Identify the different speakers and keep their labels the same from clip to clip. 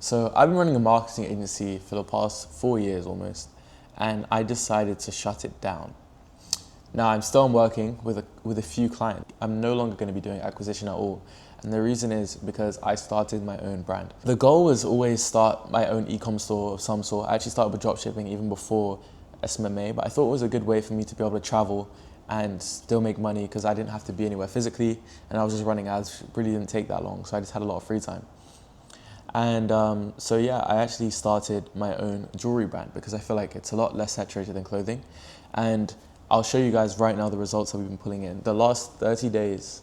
Speaker 1: So I've been running a marketing agency for the past 4 years almost, and I decided to shut it down. Now I'm still working with a few clients. I'm no longer going to be doing acquisition at all. And the reason is because I started my own brand. The goal was always start my own e-com store of some sort. I actually started with dropshipping even before SMMA, but I thought it was a good way for me to be able to travel and still make money because I didn't have to be anywhere physically, and I was just running ads. It really didn't take that long, so I just had a lot of free time. And so yeah, I actually started my own jewelry brand because I feel like it's a lot less saturated than clothing. And I'll show you guys right now the results that we've been pulling in. The last 30 days,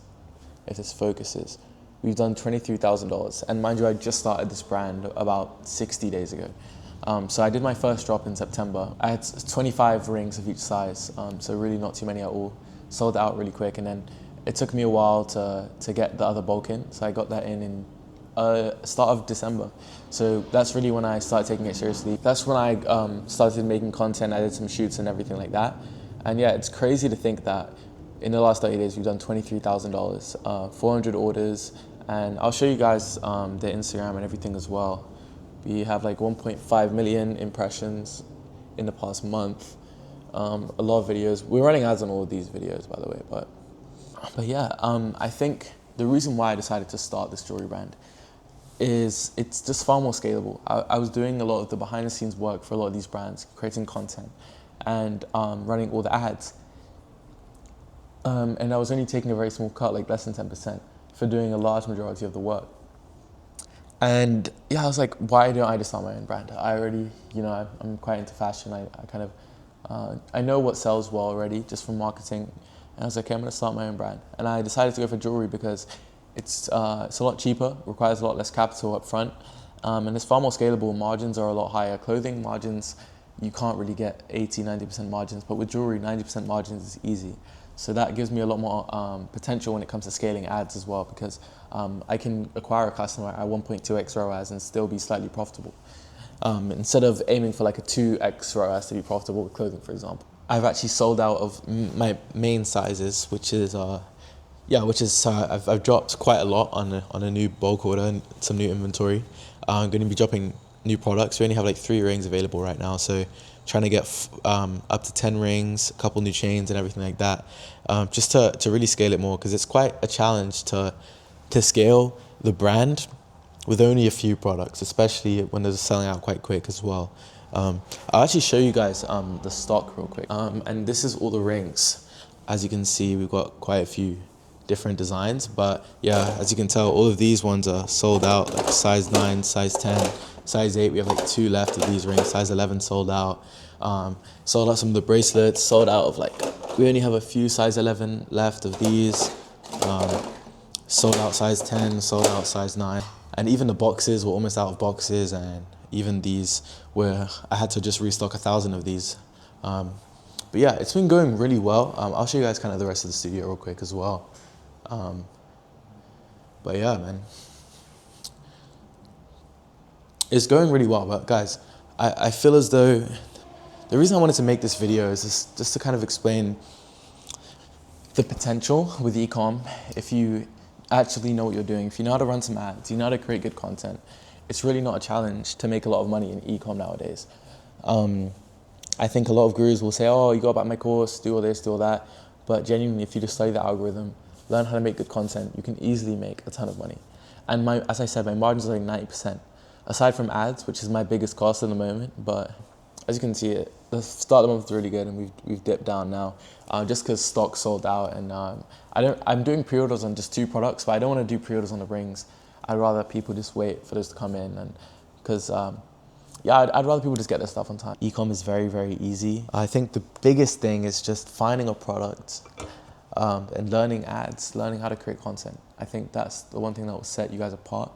Speaker 1: if this focuses, we've done $23,000. And mind you, I just started this brand about 60 days ago. So I did my first drop in September. I had 25 rings of each size, so really not too many at all. Sold out really quick, and then it took me a while to get the other bulk in. So I got that in start of December. So that's really when I started taking it seriously. That's when I started making content. I did some shoots and everything like that. And yeah, it's crazy to think that in the last 30 days, we've done $23,000, 400 orders. And I'll show you guys the Instagram and everything as well. We have like 1.5 million impressions in the past month. A lot of videos. We're running ads on all of these videos, by the way. But yeah, I think the reason why I decided to start this jewelry brand is it's just far more scalable. I was doing a lot of the behind the scenes work for a lot of these brands, creating content and running all the ads. And I was only taking a very small cut, like less than 10%, for doing a large majority of the work. And yeah, I was like, why don't I just start my own brand? I already, I'm quite into fashion. I kind of, I know what sells well already just from marketing. And I was like, okay, I'm gonna start my own brand. And I decided to go for jewelry because it's a lot cheaper, requires a lot less capital up front, and it's far more scalable. Margins are a lot higher. Clothing margins, you can't really get 80, 90% margins, but with jewelry, 90% margins is easy. So that gives me a lot more potential when it comes to scaling ads as well, because I can acquire a customer at 1.2x ROAS and still be slightly profitable. Instead of aiming for like a 2x ROAS to be profitable with clothing, for example. I've actually sold out of my main sizes, which is I've dropped quite a lot on a new bulk order and some new inventory. I'm going to be dropping new products. We only have like 3 rings available right now, so trying to get up to 10 rings, a couple new chains and everything like that, just to really scale it more, because it's quite a challenge to scale the brand with only a few products, especially when they're selling out quite quick as well. I'll actually show you guys the stock real quick. And this is all the rings. As you can see, we've got quite a few different designs, but yeah, as you can tell, all of these ones are sold out, like size 9, size 10, size 8. We have like 2 left of these rings. Size 11 sold out. Sold out some of the bracelets, sold out of we only have a few size 11 left of these. Sold out size 10, sold out size 9. And even the boxes were almost out of boxes, and even these where I had to just restock 1,000 of these. But yeah, it's been going really well. I'll show you guys kind of the rest of the studio real quick as well. But yeah, man, it's going really well. But guys, I feel as though the reason I wanted to make this video is just to kind of explain the potential with e-com. If you actually know what you're doing, if you know how to run some ads, you know how to create good content, it's really not a challenge to make a lot of money in e-com nowadays. I think a lot of gurus will say, oh, you got to buy my course, do all this, do all that. But genuinely, if you just study the algorithm, learn how to make good content, you can easily make a ton of money. And as I said, my margins are like 90%. Aside from ads, which is my biggest cost at the moment, but as you can see, the start of the month is really good, and we've dipped down now, just because stock sold out. And I'm doing pre-orders on just 2 products, but I don't want to do pre-orders on the rings. I'd rather people just wait for those to come in, and because I'd rather people just get their stuff on time. E-com is very, very easy. I think the biggest thing is just finding a product and learning ads, learning how to create content. I think that's the one thing that will set you guys apart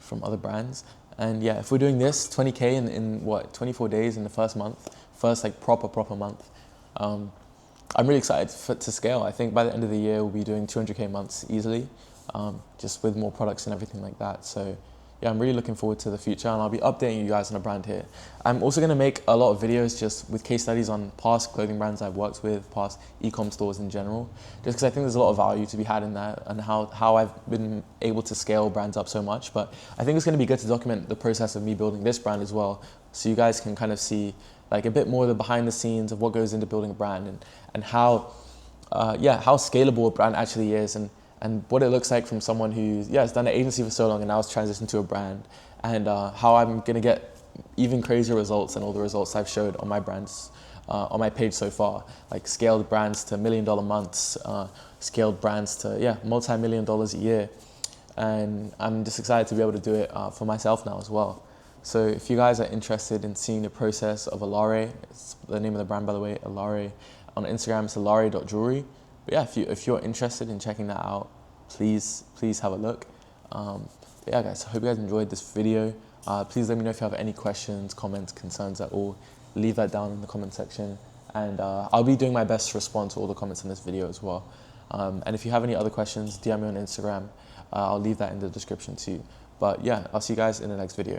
Speaker 1: from other brands. And yeah, if we're doing this, 20K in 24 days in the first month, first like proper month, I'm really excited to scale. I think by the end of the year, we'll be doing 200K months easily, just with more products and everything like that. So yeah, I'm really looking forward to the future, and I'll be updating you guys on the brand here. I'm also going to make a lot of videos just with case studies on past clothing brands I've worked with, past e-com stores in general, just because I think there's a lot of value to be had in that, and how I've been able to scale brands up so much. But I think it's going to be good to document the process of me building this brand as well, so you guys can kind of see like a bit more of the behind the scenes of what goes into building a brand, and how how scalable a brand actually is, and what it looks like from someone who has done an agency for so long and now has transitioned to a brand, and how I'm gonna get even crazier results than all the results I've showed on my brands, on my page so far, like scaled brands to $1 million months, scaled brands to multi-million dollars a year, and I'm just excited to be able to do it for myself now as well. So if you guys are interested in seeing the process of Alare, it's the name of the brand by the way, Alare. On Instagram, it's alare.jewelry. But yeah, if you're interested in checking that out, please have a look. But yeah, guys, I hope you guys enjoyed this video. Please let me know if you have any questions, comments, concerns at all. Leave that down in the comment section, and I'll be doing my best to respond to all the comments in this video as well. And if you have any other questions, DM me on Instagram. I'll leave that in the description too. But yeah, I'll see you guys in the next video.